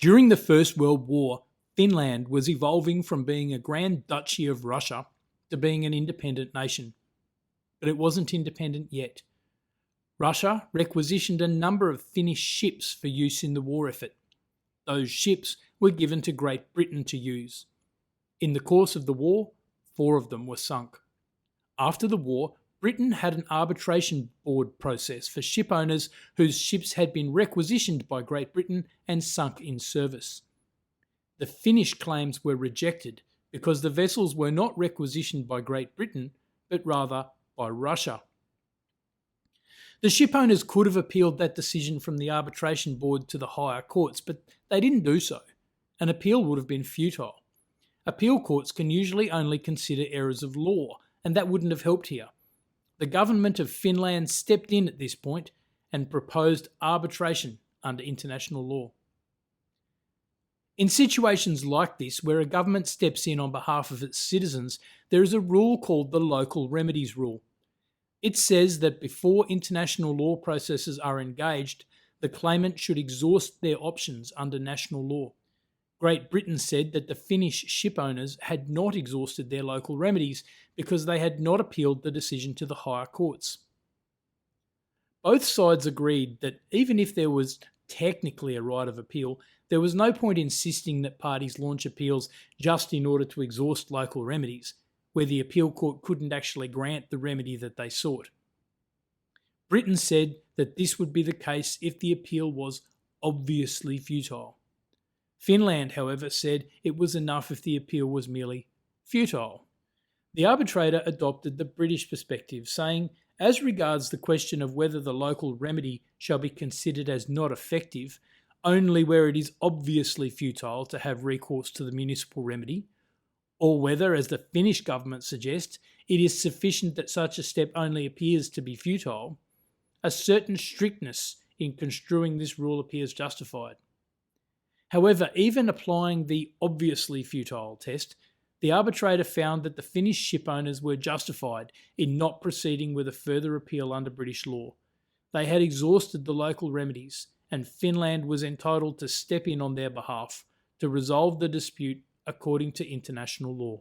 During the First World War, Finland was evolving from being a Grand Duchy of Russia to being an independent nation. But it wasn't independent yet. Russia requisitioned a number of Finnish ships for use in the war effort. Those ships were given to Great Britain to use. In the course of the war, 4 of them were sunk. After the war, Britain had an arbitration board process for ship owners whose ships had been requisitioned by Great Britain and sunk in service. The Finnish claims were rejected because the vessels were not requisitioned by Great Britain, but rather by Russia. The ship owners could have appealed that decision from the arbitration board to the higher courts, but they didn't do so. An appeal would have been futile. Appeal courts can usually only consider errors of law, and that wouldn't have helped here. The government of Finland stepped in at this point and proposed arbitration under international law. In situations like this, where a government steps in on behalf of its citizens, there is a rule called the local remedies rule. It says that before international law processes are engaged, the claimant should exhaust their options under national law. Great Britain said that the Finnish shipowners had not exhausted their local remedies because they had not appealed the decision to the higher courts. Both sides agreed that even if there was technically a right of appeal, there was no point insisting that parties launch appeals just in order to exhaust local remedies, where the appeal court couldn't actually grant the remedy that they sought. Britain said that this would be the case if the appeal was obviously futile. Finland, however, said it was enough if the appeal was merely futile. The arbitrator adopted the British perspective, saying, as regards the question of whether the local remedy shall be considered as not effective, only where it is obviously futile to have recourse to the municipal remedy, or whether, as the Finnish government suggests, it is sufficient that such a step only appears to be futile, a certain strictness in construing this rule appears justified. However, even applying the obviously futile test, the arbitrator found that the Finnish shipowners were justified in not proceeding with a further appeal under British law. They had exhausted the local remedies, and Finland was entitled to step in on their behalf to resolve the dispute according to international law.